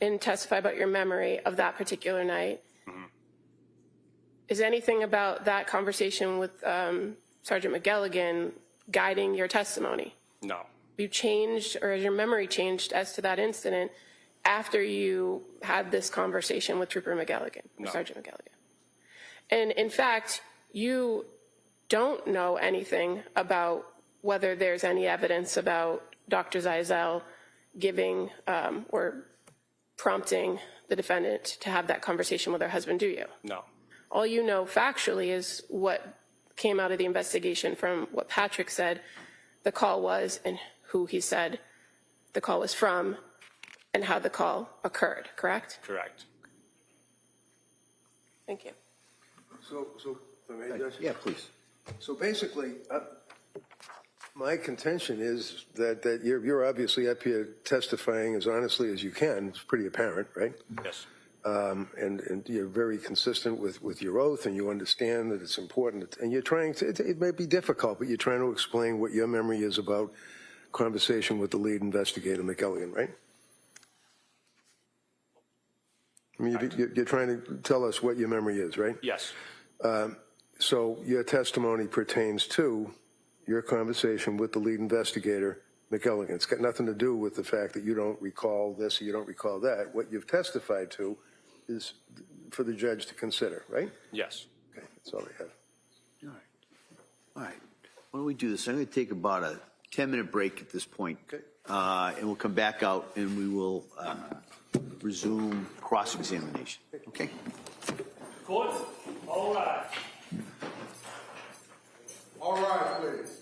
and testify about your memory of that particular night, is anything about that conversation with Sergeant McElligott guiding your testimony? No. You changed, or has your memory changed as to that incident after you had this conversation with Trooper McElligott, or No. Sergeant McElligott? And in fact, you don't know anything about whether there's any evidence about Dr. Zeisel giving or prompting the defendant to have that conversation with her husband, do you? No. All you know factually is what came out of the investigation from what Patrick said the call was and who he said the call was from and how the call occurred, correct? Correct. Thank you. So if I may, Judge? Yeah, please. So basically, my contention is that you're obviously up here testifying as honestly as you can. It's pretty apparent, right? Yes. And you're very consistent with your oath, and you understand that it's important. And you're trying to, it may be difficult, but you're trying to explain what your memory is about conversation with the lead investigator, McElligott, right? I mean, you're trying to tell us what your memory is, right? Yes. So your testimony pertains to your conversation with the lead investigator, McElligott. It's got nothing to do with the fact that you don't recall this or you don't recall that. What you've testified to is for the judge to consider, right? Yes. Okay, that's all I have. All right. All right. Why don't we do this? I'm going to take about a 10-minute break at this point. Okay. And we'll come back out and we will resume cross-examination. Okay? Court, all rise. All right, please.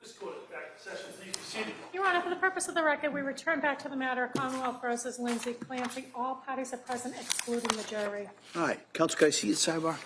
This court is back in session. Please be seated. Your Honor, for the purpose of the record, we return back to the matter of Commonwealth versus Lindsay Clancy. All parties are present, excluding the jury. All right, Counsel, can I see the sidebar?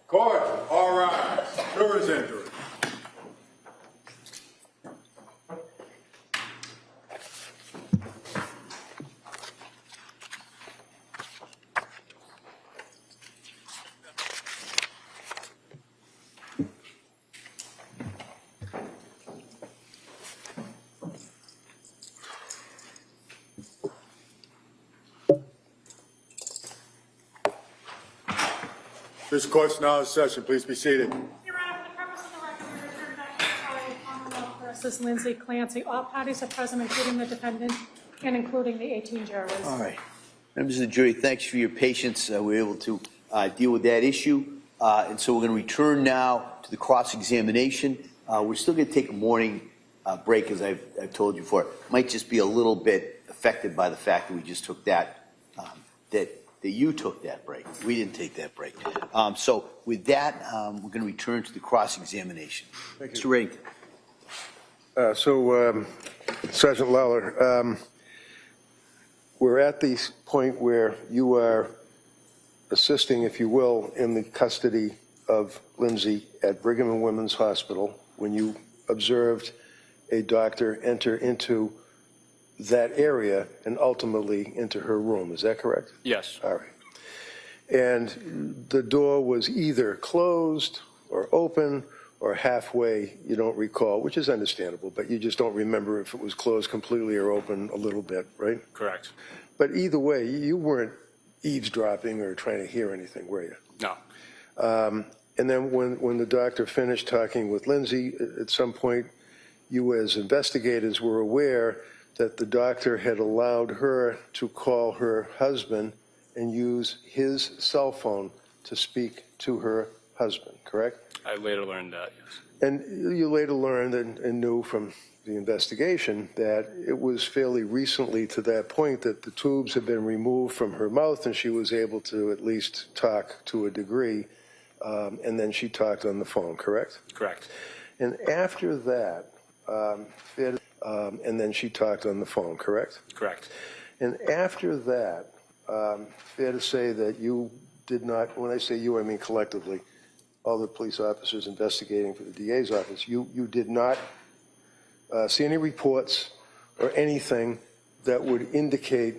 Court, all rise. Jurors enter. This court's now in session. Please be seated. Your Honor, for the purpose of the record, we return back to the trial of Commonwealth versus Lindsay Clancy. All parties are present, including the defendant and including the 18 jurors. All right. Members of the jury, thanks for your patience. We were able to deal with that issue. And so we're going to return now to the cross-examination. We're still going to take a morning break, as I've told you before. It might just be a little bit affected by the fact that we just took that you took that break. We didn't take that break. So with that, we're going to return to the cross-examination. Mr. Reddington. Sergeant Lawler, we're at the point where you are assisting, if you will, in the custody of Lindsay at Brigham and Women's Hospital when you observed a doctor enter into that area and ultimately into her room. Is that correct? Yes. All right. And the door was either closed or open or halfway, you don't recall, which is understandable, but you just don't remember if it was closed completely or open a little bit, right? Correct. But either way, you weren't eavesdropping or trying to hear anything, were you? No. And then when the doctor finished talking with Lindsay, at some point, you as investigators were aware that the doctor had allowed her to call her husband and use his cell phone to speak to her husband, correct? I later learned that, yes. And you later learned and knew from the investigation that it was fairly recently to that point that the tubes had been removed from her mouth and she was able to at least talk to a degree, and then she talked on the phone, correct? Correct. And after that, and then she talked on the phone, correct? Correct. And after that, fair to say that you did not, when I say you, I mean collectively, all the police officers investigating for the DA's office, you did not see any reports or anything that would indicate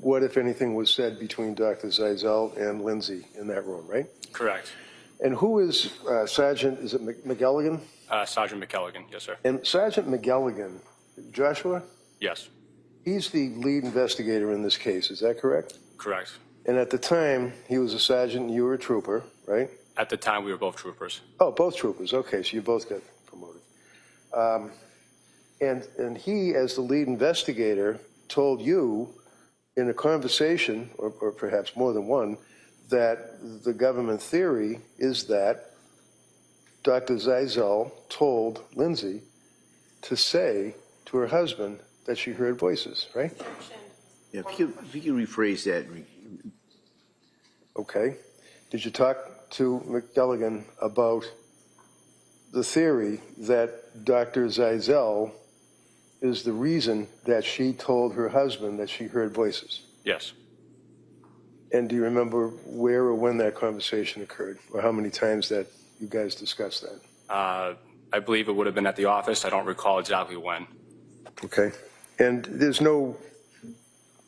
what, if anything, was said between Dr. Zeisel and Lindsay in that room, right? Correct. And who is Sergeant, is it McElligan? Sergeant McElligan, yes, sir. And Sergeant McElligan, Joshua, Yes. he's the lead investigator in this case, is that correct? Correct. And at the time, he was a sergeant and you were a trooper, right? At the time, we were both troopers. Oh, both troopers. Okay, so you both got promoted. And he, as the lead investigator, told you in a conversation, or perhaps more than one, that the government theory is that Dr. Zeisel told Lindsay to say to her husband that she heard voices, right? Yeah, if you could rephrase that. Okay. Did you talk to McGilligan about the theory that Dr. Zeisel is the reason that she told her husband that she heard voices? Yes. And do you remember where or when that conversation occurred, or how many times that you guys discussed that? I believe it would have been at the office. I don't recall exactly when. Okay. And there's no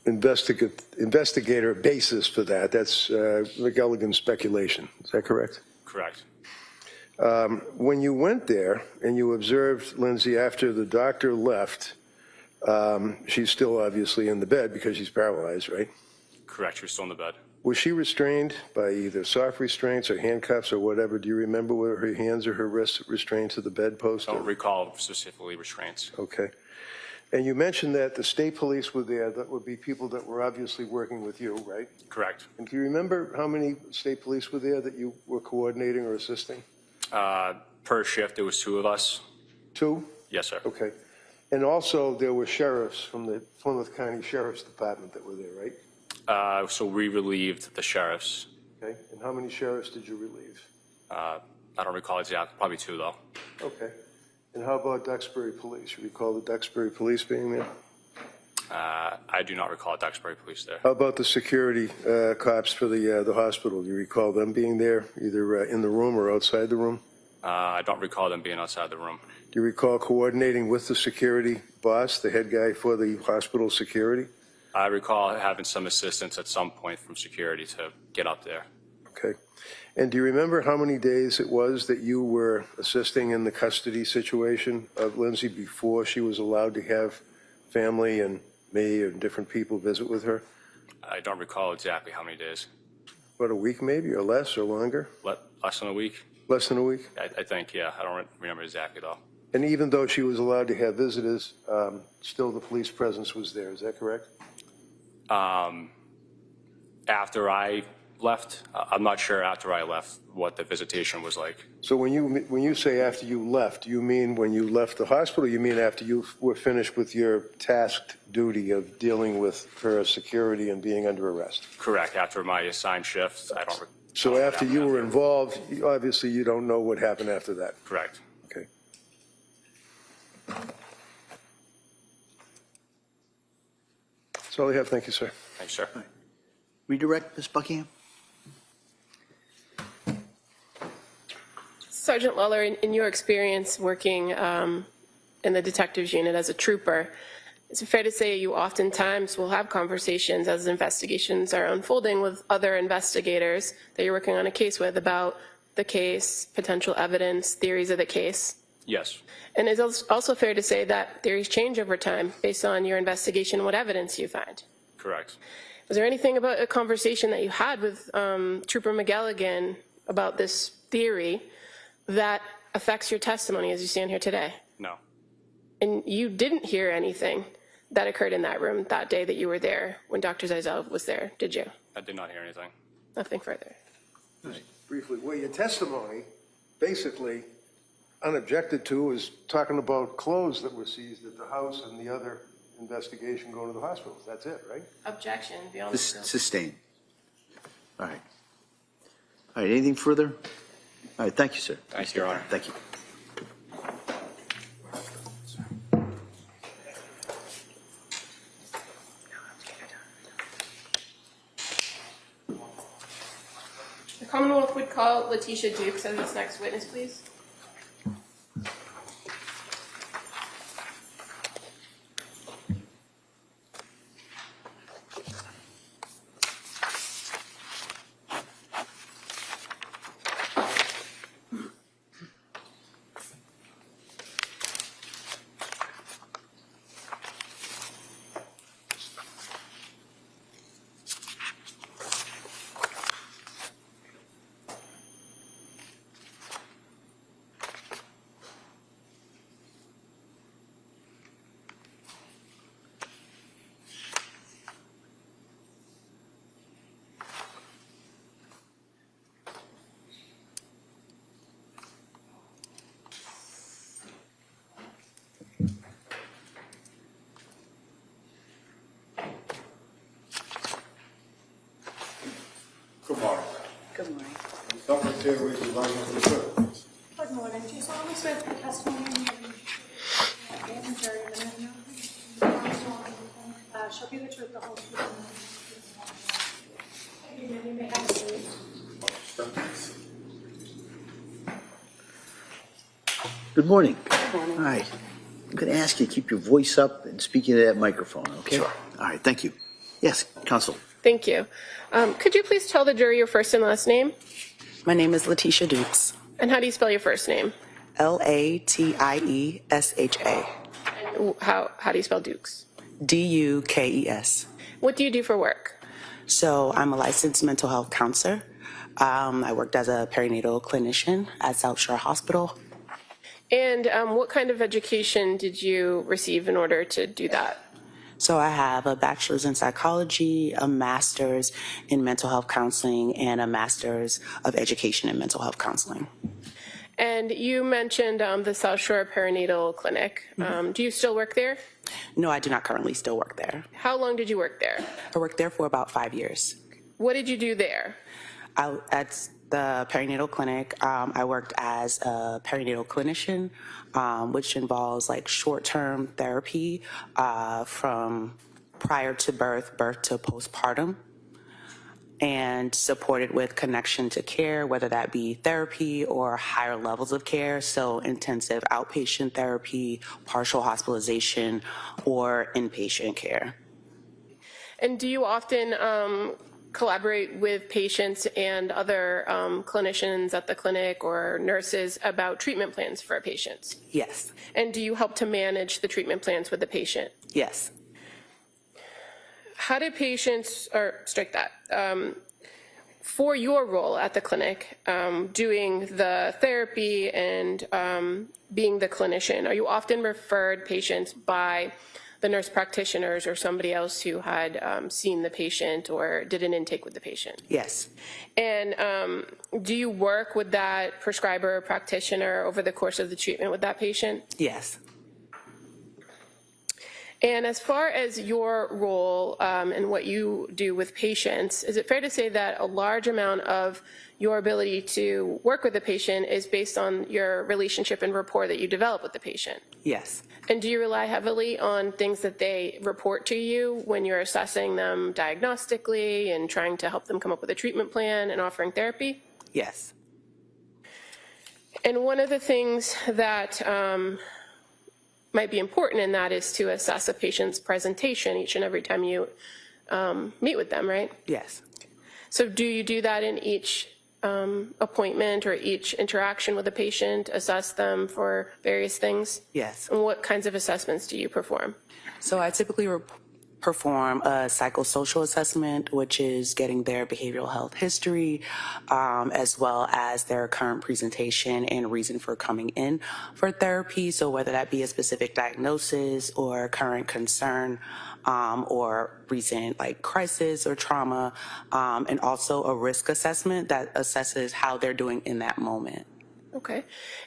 investigator basis for that. That's McGilligan's speculation. Is that correct? Correct. When you went there and you observed Lindsay after the doctor left, she's still obviously in the bed because she's paralyzed, right? Correct. She was still in the bed. Was she restrained by either soft restraints or handcuffs or whatever? Do you remember whether her hands or her wrists restrained to the bedpost? I don't recall specifically restraints. Okay. And you mentioned that the state police were there. That would be people that were obviously working with you, right? Correct. And do you remember how many state police were there that you were coordinating or assisting? Per shift, there was 2 of us. 2? Yes, sir. Okay. And also there were sheriffs from the Plymouth County Sheriff's Department that were there, right? So we relieved the sheriffs. Okay. And how many sheriffs did you relieve? I don't recall exactly. Probably 2, though. Okay. And how about Duxbury Police? You recall the Duxbury Police being there? I do not recall Duxbury Police there. How about the security cops for the hospital? Do you recall them being there, either in the room or outside the room? I don't recall them being outside the room. Do you recall coordinating with the security boss, the head guy for the hospital security? I recall having some assistance at some point from security to get up there. Okay. And do you remember how many days it was that you were assisting in the custody situation of Lindsay before she was allowed to have family and me and different people visit with her? I don't recall exactly how many days. About a week maybe, or less, or longer? Less than a week? Less than a week? I think, yeah. I don't remember exactly, though. And even though she was allowed to have visitors, still the police presence was there, is that correct? After I left, I'm not sure after I left what the visitation was like. So when you say after you left, you mean when you left the hospital, you mean after you were finished with your tasked duty of dealing with her security and being under arrest? Correct. After my assigned shift, I don't. So after you were involved, obviously you don't know what happened after that? Correct. Okay. That's all I have. Thank you, sir. Thanks, sir. Redirect, Ms. Buckingham? Sergeant Lawler, in your experience working in the detectives unit as a trooper, is it fair to say you oftentimes will have conversations as investigations are unfolding with other investigators that you're working on a case with about the case, potential evidence, theories of the case? Yes. And it's also fair to say that theories change over time based on your investigation and what evidence you find? Correct. Was there anything about a conversation that you had with Trooper McGilligan about this theory that affects your testimony as you stand here today? No. And you didn't hear anything that occurred in that room that day that you were there when Dr. Zeisel was there, did you? I did not hear anything. Nothing further. Just briefly, well, your testimony, basically, unobjected to, is talking about clothes that were seized at the house and the other investigation going to the hospitals. That's it, right? Objection beyond the scope. Sustained. All right. All right, anything further? All right, thank you, sir. Thank you, Your Honor. Thank you. The Commonwealth would call Letitia Dukes as its next witness, please. Secretary, raise your right hand for the clerk, please. Good morning. Do you solemnly swear that the testimony you give in the jury in the matter shall be the truth, the whole truth, and nothing but the truth? You may have a seat. Good morning. Good morning. All right. I'm going to ask you to keep your voice up and speak into that microphone, okay? Sure. All right, thank you. Yes, counsel. Thank you. Could you please tell the jury your first and last name? My name is Letitia Dukes. And how do you spell your first name? Latiesha. How do you spell Dukes? Dukes. What do you do for work? So I'm a licensed mental health counselor. I worked as a perinatal clinician at South Shore Hospital. And what kind of education did you receive in order to do that? So I have a bachelor's in psychology, a master's in mental health counseling, and a master's of education in mental health counseling. And you mentioned the South Shore Perinatal Clinic. Do you still work there? No, I do not currently still work there. How long did you work there? I worked there for about 5 years. What did you do there? At the perinatal clinic, I worked as a perinatal clinician, which involves like short-term therapy from prior to birth to postpartum, and supported with connection to care, whether that be therapy or higher levels of care, so intensive outpatient therapy, partial hospitalization, or inpatient care. And do you often collaborate with patients and other clinicians at the clinic or nurses about treatment plans for patients? Yes. And do you help to manage the treatment plans with the patient? Yes. How do patients, or strike that, for your role at the clinic, doing the therapy and being the clinician, are you often referred patients by the nurse practitioners or somebody else who had seen the patient or did an intake with the patient? Yes. And do you work with that prescriber or practitioner over the course of the treatment with that patient? Yes. And as far as your role and what you do with patients, is it fair to say that a large amount of your ability to work with the patient is based on your relationship and rapport that you develop with the patient? Yes. And do you rely heavily on things that they report to you when you're assessing them diagnostically and trying to help them come up with a treatment plan and offering therapy? Yes. And one of the things that might be important in that is to assess a patient's presentation each and every time you meet with them, right? Yes. So do you do that in each appointment or each interaction with a patient, assess them for various things? Yes. And what kinds of assessments do you perform? So I typically perform a psychosocial assessment, which is getting their behavioral health history, as well as their current presentation and reason for coming in for therapy. So whether that be a specific diagnosis or current concern, or recent like crisis or trauma, and also a risk assessment that assesses how they're doing in that moment. Okay.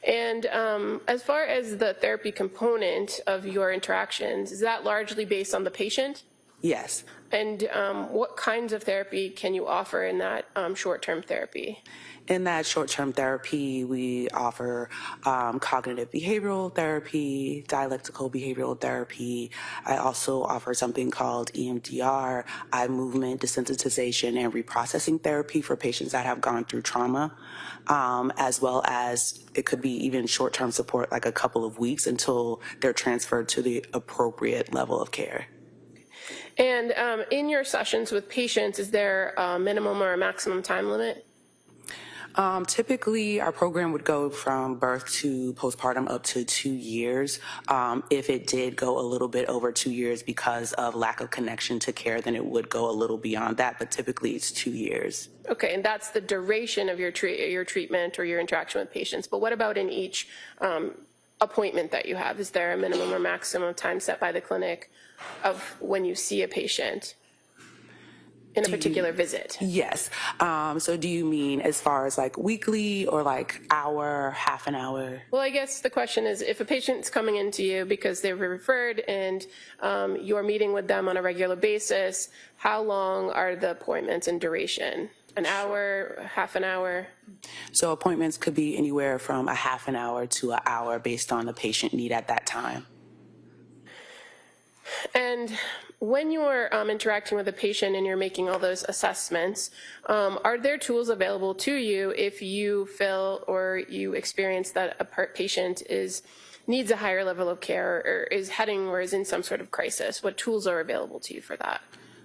And as far as the therapy component of your interactions, is that largely based on the patient? Yes. And what kinds of therapy can you offer in that short-term therapy? In that short-term therapy, we offer cognitive behavioral therapy, dialectical behavioral therapy. I also offer something called EMDR, eye movement desensitization and reprocessing therapy for patients that have gone through trauma, as well as it could be even short-term support, like a couple of weeks until they're transferred to the appropriate level of care. And in your sessions with patients, is there a minimum or a maximum time limit? Typically, our program would go from birth to postpartum up to 2 years. If it did go a little bit over 2 years because of lack of connection to care, then it would go a little beyond that, but typically it's 2 years. Okay, and that's the duration of your treatment or your interaction with patients. But what about in each appointment that you have? Is there a minimum or maximum time set by the clinic of when you see a patient in a particular visit? Yes. So do you mean as far as like weekly or like hour, half an hour? Well, I guess the question is, if a patient's coming into you because they were referred and you're meeting with them on a regular basis, how long are the appointments in duration? An hour, half an hour? So appointments could be anywhere from a half an hour to an hour based on the patient need at that time. And when you're interacting with a patient and you're making all those assessments, are there tools available to you if you feel or you experience that a patient needs a higher level of care or is heading or is in some sort of crisis? What tools are available to you for that?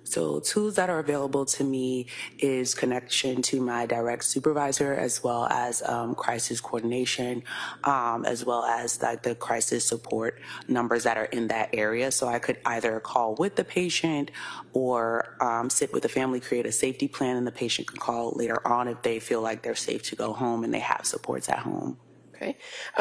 So tools that are available to me is connection to my direct supervisor, as well as crisis coordination, as well as like the crisis support numbers that are in that area. So I could either call with the patient or sit with the family, create a safety plan, and the patient can call later on if they feel like they're safe to go home and they have supports at home. Okay.